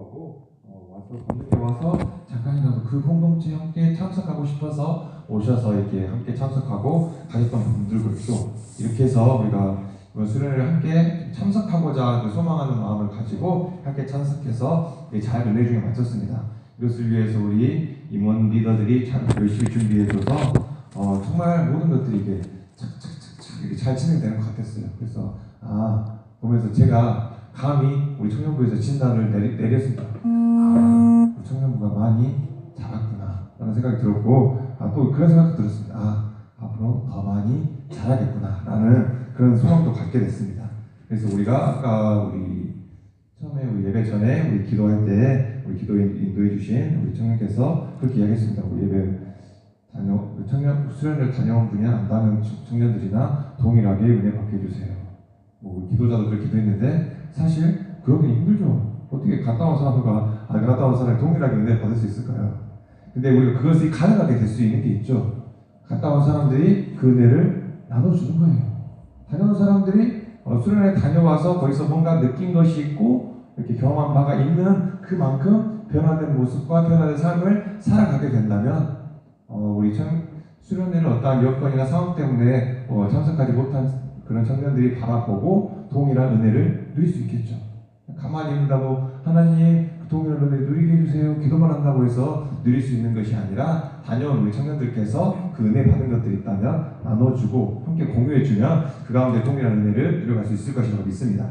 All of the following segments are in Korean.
불구하고 건너에 와서 잠깐이라도 그 공동체에 함께 참석하고 싶어서 오셔서 이렇게 함께 참석하고 가셨던 분들도 있고, 이렇게 해서 우리가 수련회를 함께 참석하고자 소망하는 마음을 가지고 함께 참석해서 잘 은혜 중에 마쳤습니다. 이것을 위해서 우리 임원 리더들이 참 열심히 준비해줘서 정말 모든 것들이 이게 착착착착 이렇게 잘 진행되는 것 같았어요. 그래서 보면서 제가 감히 우리 청년부에서 진단을 내렸습니다. 우리 청년부가 많이 자랐구나 라는 생각이 들었고, 또 그런 생각도 들었습니다. 앞으로 더 많이 잘하겠구나 라는 그런 소망도 갖게 됐습니다. 그래서 우리가 아까 우리 처음에 우리 예배 전에 우리 기도할 때 우리 기도에 인도해 주신 우리 청년께서 그렇게 이야기했습니다. 우리 예배 청년 수련을 다녀온 분이나 안 다녀온 청년들이나 동일하게 은혜 받게 해주세요. 우리 기도자도 그렇게 기도했는데 사실 그러기 힘들죠. 어떻게 갔다 온 사람과 안 갔다 온 사람이 동일하게 은혜 받을 수 있을까요? 근데 우리가 그것이 가능하게 될 수 있는 게 있죠. 갔다 온 사람들이 그 은혜를 나눠주는 거예요. 다녀온 사람들이 수련회 다녀와서 거기서 뭔가 느낀 것이 있고 이렇게 경험한 바가 있는 그만큼 변화된 모습과 변화된 삶을 살아가게 된다면 우리 수련회를 어떠한 여건이나 상황 때문에 참석하지 못한 그런 청년들이 바라보고 동일한 은혜를 누릴 수 있겠죠. 가만히 있는다고 하나님 동일한 은혜 누리게 해주세요 기도만 한다고 해서 누릴 수 있는 것이 아니라 다녀온 우리 청년들께서 그 은혜 받은 것들이 있다면 나눠주고 함께 공유해주면 그 가운데 동일한 은혜를 누려갈 수 있을 것이라고 믿습니다.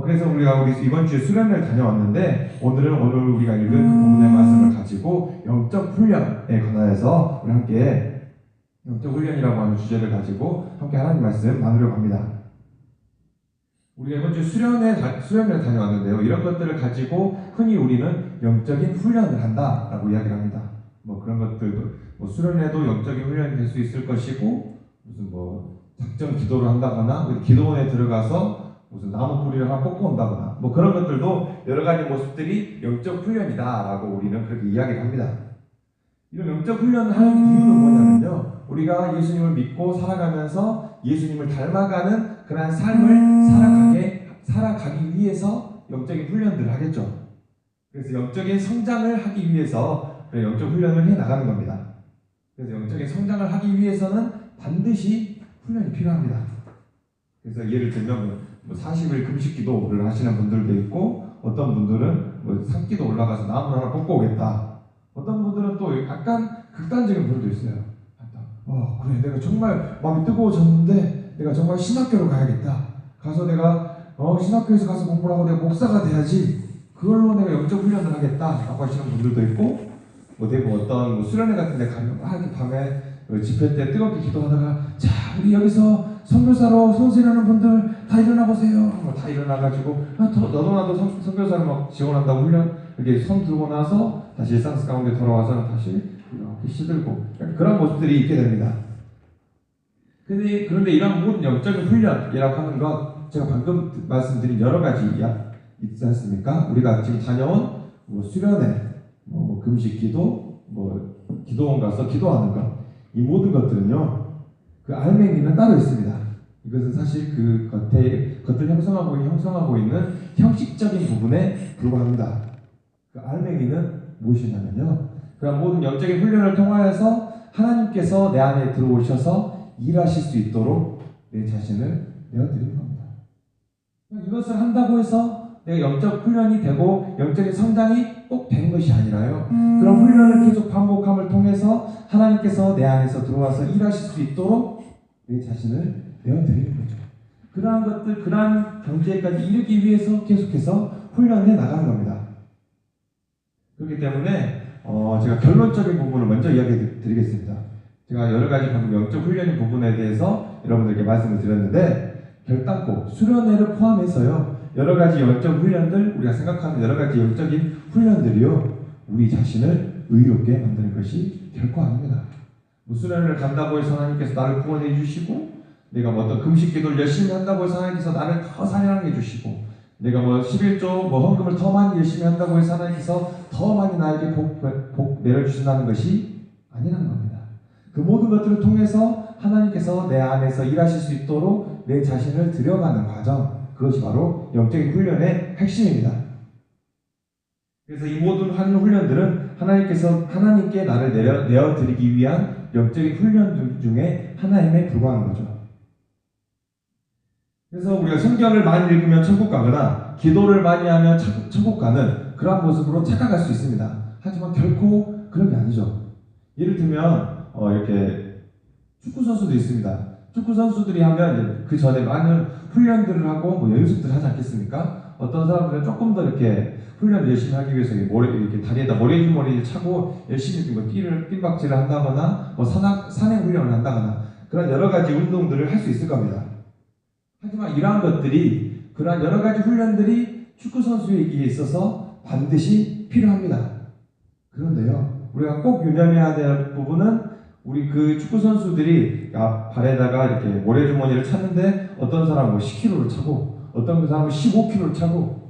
그래서 우리가 이번 주에 수련회를 다녀왔는데 오늘 우리가 읽은 그 본문의 말씀을 가지고 영적 훈련에 관하여서 우리 함께 영적 훈련이라고 하는 주제를 가지고 함께 하나님 말씀 나누려고 합니다. 우리가 이번 주 수련회를 다녀왔는데요. 이런 것들을 가지고 흔히 우리는 영적인 훈련을 한다라고 이야기를 합니다. 그런 것들도 수련회도 영적인 훈련이 될 수 있을 것이고, 무슨 작정 기도를 한다거나 기도원에 들어가서 무슨 나무 뿌리를 하나 뽑고 온다거나 그런 것들도 여러 가지 모습들이 영적 훈련이다라고 우리는 그렇게 이야기를 합니다. 이런 영적 훈련을 하는 이유는 뭐냐면요, 우리가 예수님을 믿고 살아가면서 예수님을 닮아가는 그러한 삶을 살아가기 위해서 영적인 훈련들을 하겠죠. 그래서 영적인 성장을 하기 위해서 영적 훈련을 해 나가는 겁니다. 그래서 영적인 성장을 하기 위해서는 반드시 훈련이 필요합니다. 그래서 예를 들면 40일 금식 기도를 하시는 분들도 있고, 어떤 분들은 산기도 올라가서 나무를 하나 뽑고 오겠다. 어떤 분들은 또 약간 극단적인 분도 있어요. 그래, 내가 정말 마음이 뜨거워졌는데 내가 정말 신학교로 가야겠다. 가서 내가 신학교에서 가서 공부를 하고 내가 목사가 돼야지. 그걸로 내가 영적 훈련을 하겠다 라고 하시는 분들도 있고, 대부분 어떤 수련회 같은 데 가면 이렇게 밤에 집회 때 뜨겁게 기도하다가, 자, 우리 여기서 선교사로 손실하는 분들 다 일어나 보세요. 다 일어나가지고 너도 나도 선교사로 지원한다고 훈련 이렇게 손 들고 나서 다시 일상 가운데 돌아와서 다시 이렇게 시들고 그런 모습들이 있게 됩니다. 그런데 이런 모든 영적인 훈련이라고 하는 것, 제가 방금 말씀드린 여러 가지 있지 않습니까? 우리가 지금 다녀온 수련회, 금식 기도, 기도원 가서 기도하는 것, 이 모든 것들은요, 그 알맹이는 따로 있습니다. 이것은 사실 그 겉을 형성하고 있는 형식적인 부분에 불과합니다. 그 알맹이는 무엇이냐면요, 그런 모든 영적인 훈련을 통하여서 하나님께서 내 안에 들어오셔서 일하실 수 있도록 내 자신을 내어드리는 겁니다. 이것을 한다고 해서 내가 영적 훈련이 되고 영적인 성장이 꼭 된 것이 아니라요, 그런 훈련을 계속 반복함을 통해서 하나님께서 내 안에서 들어와서 일하실 수 있도록 내 자신을 내어드리는 거죠. 그러한 것들, 그러한 경지에까지 이르기 위해서 계속해서 훈련해 나가는 겁니다. 그렇기 때문에 제가 결론적인 부분을 먼저 이야기 드리겠습니다. 제가 여러 가지 방금 영적 훈련의 부분에 대해서 여러분들께 말씀을 드렸는데, 결단코 수련회를 포함해서요, 여러 가지 영적 훈련들, 우리가 생각하는 여러 가지 영적인 훈련들이요, 우리 자신을 의롭게 만드는 것이 결코 아닙니다. 수련회를 간다고 해서 하나님께서 나를 구원해 주시고, 내가 어떤 금식 기도를 열심히 한다고 해서 하나님께서 나를 더 사랑해 주시고, 내가 11조 헌금을 더 많이 열심히 한다고 해서 하나님께서 더 많이 나에게 복 내려주신다는 것이 아니라는 겁니다. 그 모든 것들을 통해서 하나님께서 내 안에서 일하실 수 있도록 내 자신을 들여가는 과정, 그것이 바로 영적인 훈련의 핵심입니다. 그래서 이 모든 하는 훈련들은 하나님께 나를 내어드리기 위한 영적인 훈련 중에 하나임에 불과한 거죠. 그래서 우리가 성경을 많이 읽으면 천국 가거나 기도를 많이 하면 천국 가는 그런 모습으로 착각할 수 있습니다. 하지만 결코 그런 게 아니죠. 예를 들면 이렇게 축구 선수도 있습니다. 축구 선수들이 하면 그 전에 많은 훈련들을 하고 뭐 연습들을 하지 않겠습니까? 어떤 사람들은 조금 더 이렇게 훈련을 열심히 하기 위해서 이렇게 다리에다 모래주머니를 차고 열심히 뭐 뜀박질을 한다거나 뭐 산행 훈련을 한다거나 그런 여러 가지 운동들을 할 수 있을 겁니다. 하지만 이러한 것들이 그러한 여러 가지 훈련들이 축구 선수에게 있어서 반드시 필요합니다. 그런데요, 우리가 꼭 유념해야 될 부분은 우리 그 축구 선수들이 발에다가 이렇게 모래주머니를 찼는데 어떤 사람은 10kg를 차고 어떤 사람은 15kg를 차고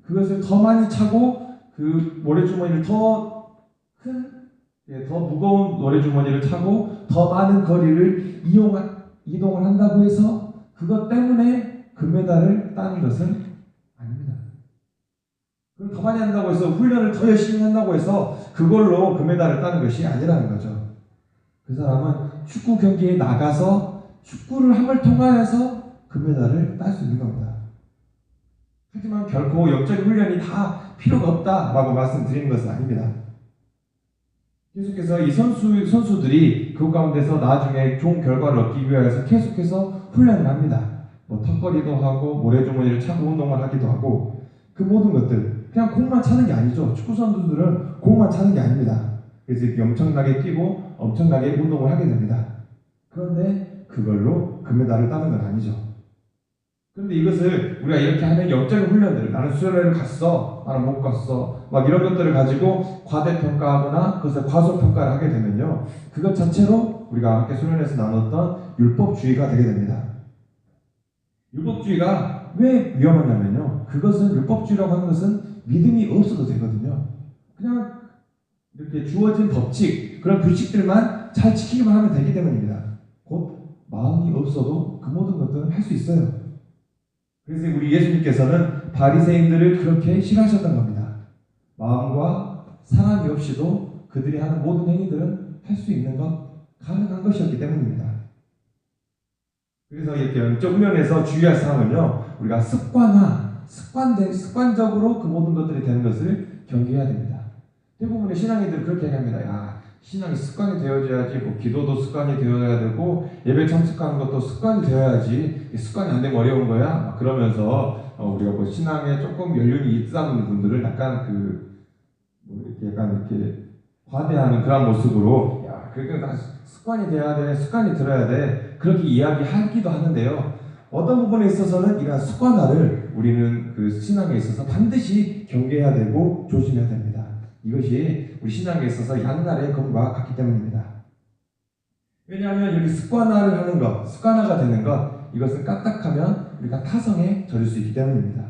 그것을 더 많이 차고 그 모래주머니를 더 무거운 모래주머니를 차고 더 많은 거리를 이동을 한다고 해서 그것 때문에 금메달을 따는 것은 아닙니다. 그럼 더 많이 한다고 해서 훈련을 더 열심히 한다고 해서 그걸로 금메달을 따는 것이 아니라는 거죠. 그 사람은 축구 경기에 나가서 축구를 함을 통하여서 금메달을 딸 수 있는 겁니다. 하지만 결코 영적인 훈련이 다 필요가 없다라고 말씀드리는 것은 아닙니다. 계속해서 이 선수들이 그 가운데서 나중에 좋은 결과를 얻기 위해서 계속해서 훈련을 합니다. 뭐 턱걸이도 하고 모래주머니를 차고 운동을 하기도 하고 그 모든 것들 그냥 공만 차는 게 아니죠. 축구 선수들은 공만 차는 게 아닙니다. 그래서 엄청나게 뛰고 엄청나게 운동을 하게 됩니다. 그런데 그걸로 금메달을 따는 건 아니죠. 그런데 이것을 우리가 이렇게 하는 영적인 훈련들을 나는 수련회를 갔어, 나는 못 갔어 막 이런 것들을 가지고 과대평가하거나 그것을 과소평가를 하게 되면요 그것 자체로 우리가 함께 수련회에서 나눴던 율법주의가 되게 됩니다. 율법주의가 왜 위험하냐면요 그것은 율법주의라고 하는 것은 믿음이 없어도 되거든요. 그냥 이렇게 주어진 법칙 그런 규칙들만 잘 지키기만 하면 되기 때문입니다. 곧 마음이 없어도 그 모든 것들은 할 수 있어요. 그래서 우리 예수님께서는 바리새인들을 그렇게 싫어하셨던 겁니다. 마음과 사랑이 없이도 그들이 하는 모든 행위들은 할 수 있는 것, 가능한 것이었기 때문입니다. 그래서 이렇게 영적 훈련에서 주의할 사항은요, 우리가 습관적으로 그 모든 것들이 되는 것을 경계해야 됩니다. 대부분의 신앙인들은 그렇게 얘기합니다. 야, 신앙이 습관이 되어져야지, 뭐 기도도 습관이 되어야 되고 예배 참석하는 것도 습관이 되어야지. 습관이 안 되면 어려운 거야. 막 그러면서 우리가 뭐 신앙에 조금 연륜이 있다는 분들을 약간 이렇게 과대하는 그런 모습으로 야, 그러니까 습관이 돼야 돼, 습관이 들어야 돼 그렇게 이야기하기도 하는데요. 어떤 부분에 있어서는 이러한 습관화를 우리는 그 신앙에 있어서 반드시 경계해야 되고 조심해야 됩니다. 이것이 우리 신앙에 있어서 양날의 검과 같기 때문입니다. 왜냐하면 여기 습관화를 하는 것, 습관화가 되는 것, 이것은 까딱하면 우리가 타성에 젖을 수 있기 때문입니다.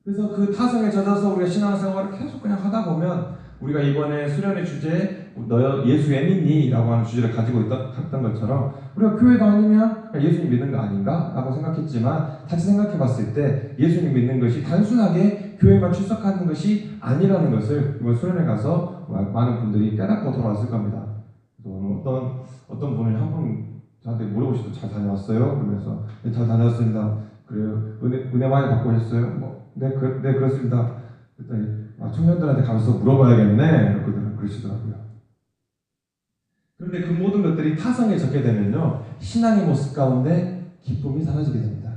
그래서 그 타성에 젖어서 우리가 신앙생활을 계속 그냥 하다 보면 우리가 이번에 수련의 주제 너 예수 왜 믿니? 라고 하는 주제를 가지고 했던 것처럼 우리가 교회 다니면 예수님 믿는 거 아닌가? 라고 생각했지만 다시 생각해 봤을 때 예수님 믿는 것이 단순하게 교회만 출석하는 것이 아니라는 것을 이번 수련회 가서 많은 분들이 깨닫고 돌아왔을 겁니다. 어떤 분이 한 분 저한테 물어보시고 잘 다녀왔어요? 그러면서 네, 잘 다녀왔습니다. 그래요? 은혜 많이 받고 오셨어요? 네, 그렇습니다. 그랬더니 청년들한테 가서 물어봐야겠네 그러시더라고요. 그런데 그 모든 것들이 타성에 젖게 되면요 신앙의 모습 가운데 기쁨이 사라지게 됩니다.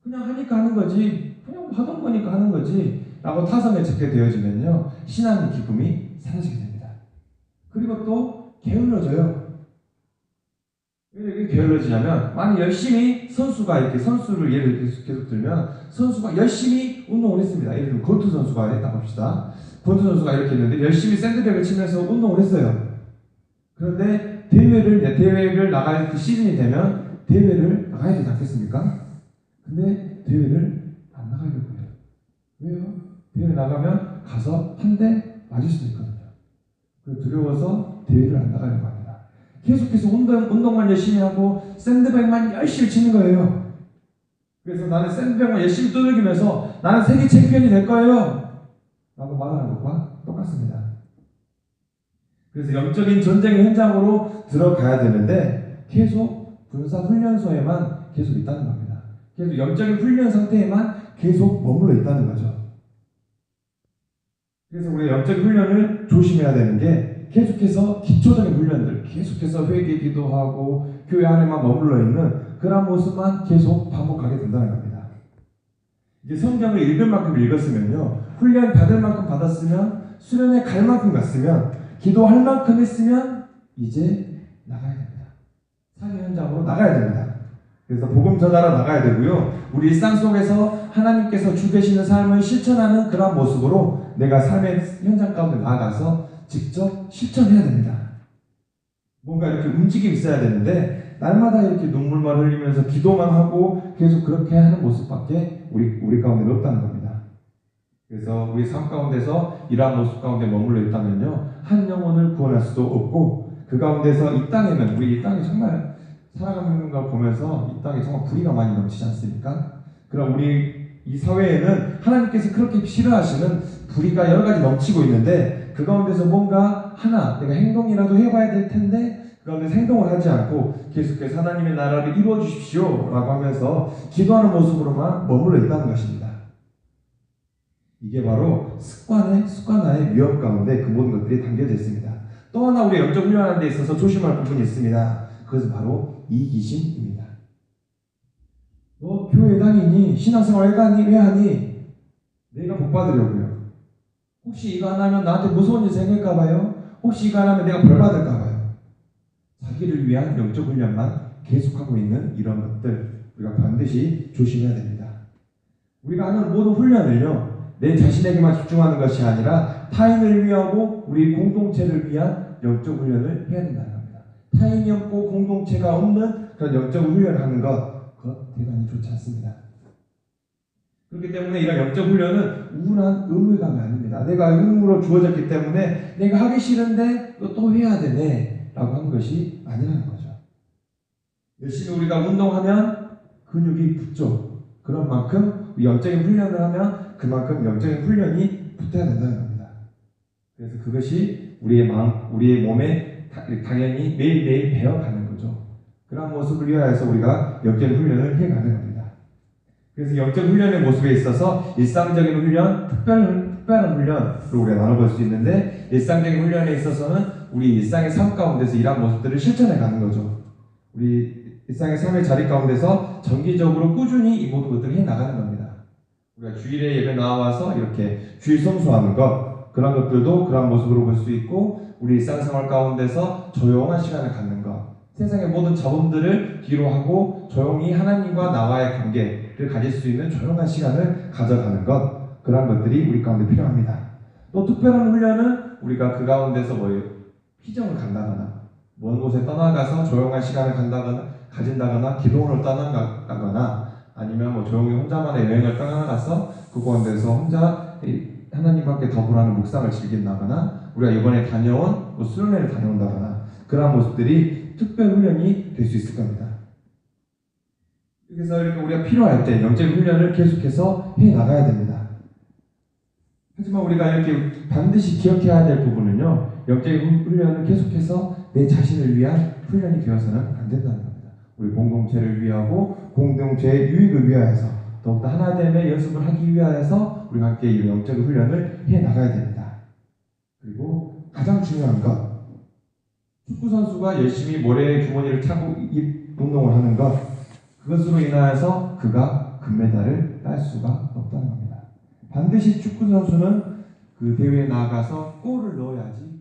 그냥 하니까 하는 거지, 그냥 하던 거니까 하는 거지 라고 타성에 젖게 되어지면요 신앙의 기쁨이 사라지게 됩니다. 그리고 또 게을러져요. 왜 게을러지냐면 만약 열심히 선수가 이렇게 선수를 예를 계속 들면 선수가 열심히 운동을 했습니다. 예를 들면 권투 선수가 했다고 합시다. 권투 선수가 이렇게 했는데 열심히 샌드백을 치면서 운동을 했어요. 그런데 대회를 나갈 그 시즌이 되면 대회를 나가야 되지 않겠습니까? 근데 대회를 안 나가려고 해요. 왜요? 대회 나가면 가서 한 대 맞을 수도 있거든요. 두려워서 대회를 안 나가려고 합니다. 계속해서 운동만 열심히 하고 샌드백만 열심히 치는 거예요. 그래서 나는 샌드백만 열심히 두들기면서 나는 세계 챔피언이 될 거예요. 라고 말하는 것과 똑같습니다. 그래서 영적인 전쟁의 현장으로 들어가야 되는데 계속 군사훈련소에만 계속 있다는 겁니다. 계속 영적인 훈련 상태에만 계속 머물러 있다는 거죠. 그래서 우리가 영적인 훈련을 조심해야 되는 게 계속해서 기초적인 훈련들, 계속해서 회개 기도하고 교회 안에만 머물러 있는 그런 모습만 계속 반복하게 된다는 겁니다. 이제 성경을 읽을 만큼 읽었으면요, 훈련 받을 만큼 받았으면, 수련회 갈 만큼 갔으면, 기도할 만큼 했으면 이제 나가야 됩니다. 사회 현장으로 나가야 됩니다. 그래서 복음 전하러 나가야 되고요, 우리 일상 속에서 하나님께서 주 되시는 삶을 실천하는 그런 모습으로 내가 삶의 현장 가운데 나아가서 직접 실천해야 됩니다. 뭔가 이렇게 움직임이 있어야 되는데 날마다 이렇게 눈물만 흘리면서 기도만 하고 계속 그렇게 하는 모습밖에 우리 가운데 없다는 겁니다. 그래서 우리 삶 가운데서 이러한 모습 가운데 머물러 있다면요, 한 영혼을 구원할 수도 없고, 그 가운데서 이 땅에는, 우리 이 땅이 정말 살아가는 걸 보면서 이 땅에 정말 불의가 많이 넘치지 않습니까? 그럼 우리 이 사회에는 하나님께서 그렇게 싫어하시는 불의가 여러 가지 넘치고 있는데, 그 가운데서 뭔가 하나 내가 행동이라도 해봐야 될 텐데 그 가운데서 행동을 하지 않고 계속해서 하나님의 나라를 이루어 주십시오 라고 하면서 기도하는 모습으로만 머물러 있다는 것입니다. 이게 바로 습관화의 위험 가운데 그 모든 것들이 담겨져 있습니다. 또 하나 우리 영적 훈련하는 데 있어서 조심할 부분이 있습니다. 그것은 바로 이기심입니다. 너 교회 다니니? 신앙생활 왜 하니? 내가 복 받으려고요. 혹시 이거 안 하면 나한테 무서운 일 생길까봐요? 혹시 이거 안 하면 내가 벌 받을까봐요? 자기를 위한 영적 훈련만 계속하고 있는 이런 것들 우리가 반드시 조심해야 됩니다. 우리가 하는 모든 훈련을요, 내 자신에게만 집중하는 것이 아니라 타인을 위하고 우리 공동체를 위한 영적 훈련을 해야 된다는 겁니다. 타인이 없고 공동체가 없는 그런 영적 훈련을 하는 것, 그것 대단히 좋지 않습니다. 그렇기 때문에 이런 영적 훈련은 우울한 의무감이 아닙니다. 내가 의무로 주어졌기 때문에 내가 하기 싫은데 또 해야 되네 라고 하는 것이 아니라는 거죠. 열심히 우리가 운동하면 근육이 붙죠. 그런 만큼 영적인 훈련을 하면 그만큼 영적인 훈련이 붙어야 된다는 겁니다. 그래서 그것이 우리의 마음, 우리의 몸에 당연히 매일매일 배워가는 거죠. 그런 모습을 위하여서 우리가 영적인 훈련을 해가는 겁니다. 그래서 영적 훈련의 모습에 있어서 일상적인 훈련, 특별한 훈련으로 우리가 나눠볼 수 있는데, 일상적인 훈련에 있어서는 우리 일상의 삶 가운데서 이러한 모습들을 실천해 가는 거죠. 우리 일상의 삶의 자리 가운데서 정기적으로 꾸준히 이 모든 것들을 해 나가는 겁니다. 우리가 주일에 예배 나와서 이렇게 주일 성수하는 것, 그런 것들도 그런 모습으로 볼 수 있고, 우리 일상생활 가운데서 조용한 시간을 갖는 것, 세상의 모든 자본들을 뒤로 하고 조용히 하나님과 나와의 관계를 가질 수 있는 조용한 시간을 가져가는 것, 그런 것들이 우리 가운데 필요합니다. 또 특별한 훈련은 우리가 그 가운데서 피정을 간다거나 먼 곳에 떠나가서 조용한 시간을 가진다거나 기도원을 떠나가거나 아니면 조용히 혼자만의 여행을 떠나가서 그 가운데서 혼자 하나님과 함께 더불어하는 묵상을 즐긴다거나 우리가 이번에 다녀온 수련회를 다녀온다거나 그런 모습들이 특별 훈련이 될 수 있을 겁니다. 그래서 이렇게 우리가 필요할 때 영적 훈련을 계속해서 해 나가야 됩니다. 하지만 우리가 이렇게 반드시 기억해야 될 부분은요, 영적 훈련은 계속해서 내 자신을 위한 훈련이 되어서는 안 된다는 겁니다. 우리 공동체를 위하고 공동체의 유익을 위하여서 더욱더 하나됨의 연습을 하기 위하여서 우리가 함께 이 영적 훈련을 해 나가야 됩니다. 그리고 가장 중요한 것, 축구 선수가 열심히 모래의 주머니를 차고 운동을 하는 것, 그것으로 인하여서 그가 금메달을 딸 수가 없다는 겁니다. 반드시 축구 선수는 그 대회에 나가서 골을 넣어야지